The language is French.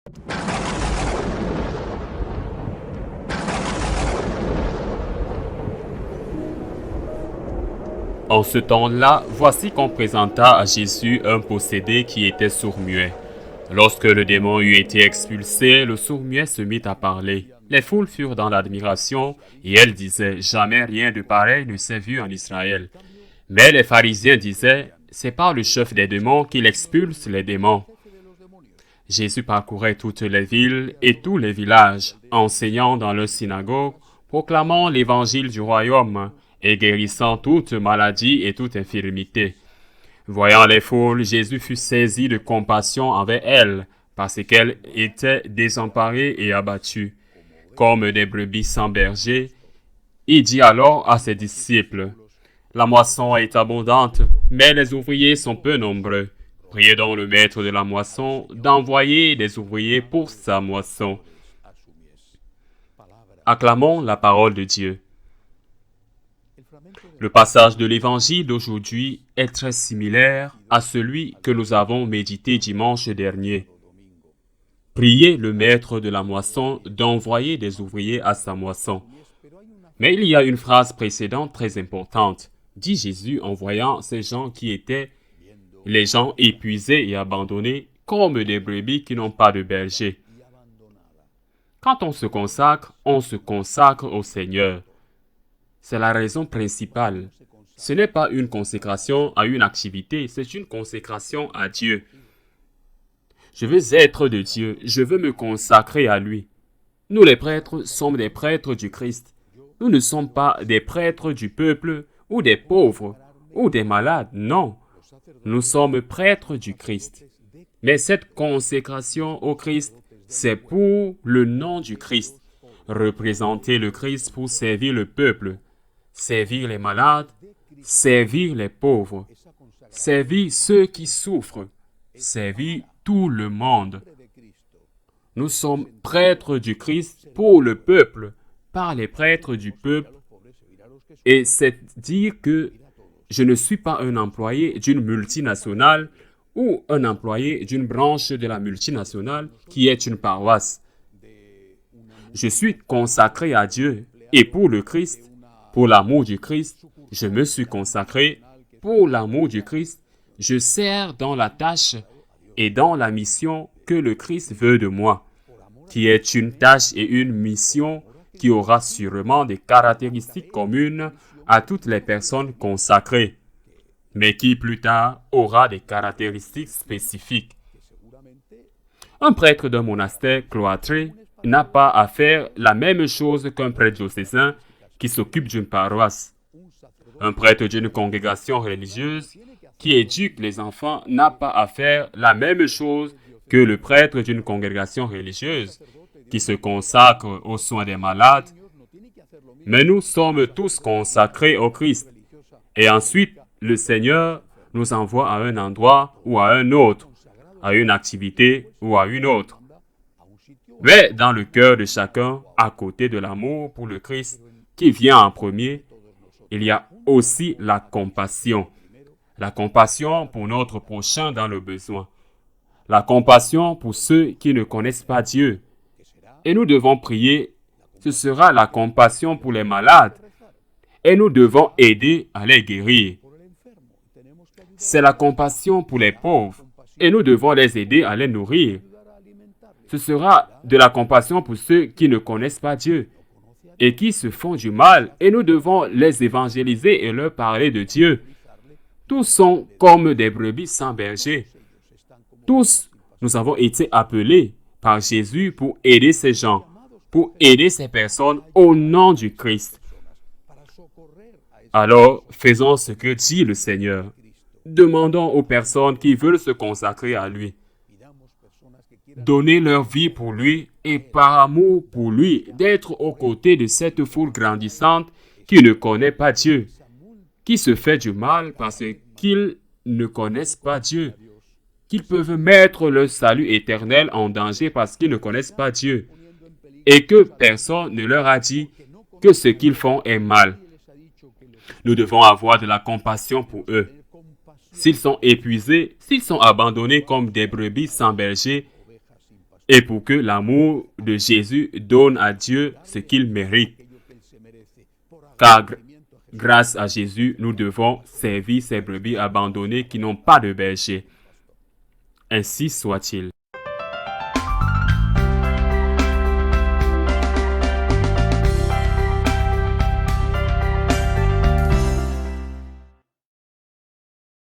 En ce temps-là, voici qu'on présenta à Jésus un possédé qui était sourd-muet. Lorsque le démon eut été expulsé, le sourd-muet se mit à parler. Les foules furent dans l'admiration, et elles disaient, « Jamais rien de pareil ne s'est vu en Israël. » Mais les pharisiens disaient, « C'est par le chef des démons qu'il expulse les démons. » Jésus parcourait toutes les villes et tous les villages, enseignant dans leurs synagogues, proclamant l'évangile du royaume et guérissant toute maladie et toute infirmité. Voyant les foules, Jésus fut saisi de compassion envers elles, parce qu'elles étaient désemparées et abattues, comme des brebis sans berger. Il dit alors à ses disciples, « La moisson est abondante, mais les ouvriers sont peu nombreux. Priez donc le maître de la moisson d'envoyer des ouvriers pour sa moisson. » Acclamons la parole de Dieu. Le passage de l'Évangile d'aujourd'hui est très similaire à celui que nous avons médité dimanche dernier. Priez le maître de la moisson d'envoyer des ouvriers à sa moisson. Mais il y a une phrase précédente très importante, dit Jésus en voyant ces gens qui étaient les gens épuisés et abandonnés comme des brebis qui n'ont pas de berger. Quand on se consacre au Seigneur. C'est la raison principale. Ce n'est pas une consécration à une activité, c'est une consécration à Dieu. Je veux être de Dieu, je veux me consacrer à lui. Nous les prêtres sommes des prêtres du Christ. Nous ne sommes pas des prêtres du peuple ou des pauvres ou des malades, non. Nous sommes prêtres du Christ. Mais cette consécration au Christ, c'est pour le nom du Christ. Représenter le Christ pour servir le peuple, servir les malades, servir les pauvres, servir ceux qui souffrent, servir tout le monde. Nous sommes prêtres du Christ pour le peuple, par les prêtres du peuple. Et c'est dire que je ne suis pas un employé d'une multinationale ou un employé d'une branche de la multinationale qui est une paroisse. Je suis consacré à Dieu et pour le Christ, pour l'amour du Christ, je me suis consacré. Pour l'amour du Christ, je sers dans la tâche et dans la mission que le Christ veut de moi, qui est une tâche et une mission qui aura sûrement des caractéristiques communes à toutes les personnes consacrées, mais qui plus tard aura des caractéristiques spécifiques. Un prêtre d'un monastère cloîtré n'a pas à faire la même chose qu'un prêtre diocésain qui s'occupe d'une paroisse. Un prêtre d'une congrégation religieuse qui éduque les enfants n'a pas à faire la même chose que le prêtre d'une congrégation religieuse qui se consacre aux soins des malades. Mais nous sommes tous consacrés au Christ. Et ensuite, le Seigneur nous envoie à un endroit ou à un autre, à une activité ou à une autre. Mais dans le cœur de chacun, à côté de l'amour pour le Christ qui vient en premier, il y a aussi la compassion. La compassion pour notre prochain dans le besoin. La compassion pour ceux qui ne connaissent pas Dieu. Et nous devons prier, ce sera la compassion pour les malades. Et nous devons aider à les guérir. C'est la compassion pour les pauvres. Et nous devons les aider à les nourrir. Ce sera de la compassion pour ceux qui ne connaissent pas Dieu et qui se font du mal. Et nous devons les évangéliser et leur parler de Dieu. Tous sont comme des brebis sans berger. Tous, nous avons été appelés par Jésus pour aider ces gens, pour aider ces personnes au nom du Christ. Alors, faisons ce que dit le Seigneur. Demandons aux personnes qui veulent se consacrer à lui. Donner leur vie pour lui et par amour pour lui, d'être aux côtés de cette foule grandissante qui ne connaît pas Dieu, qui se fait du mal parce qu'ils ne connaissent pas Dieu, qu'ils peuvent mettre leur salut éternel en danger parce qu'ils ne connaissent pas Dieu, et que personne ne leur a dit que ce qu'ils font est mal. Nous devons avoir de la compassion pour eux. S'ils sont épuisés, s'ils sont abandonnés comme des brebis sans berger, et pour que l'amour de Jésus donne à Dieu ce qu'il mérite. Car grâce à Jésus, nous devons servir ces brebis abandonnées qui n'ont pas de berger. Ainsi soit-il.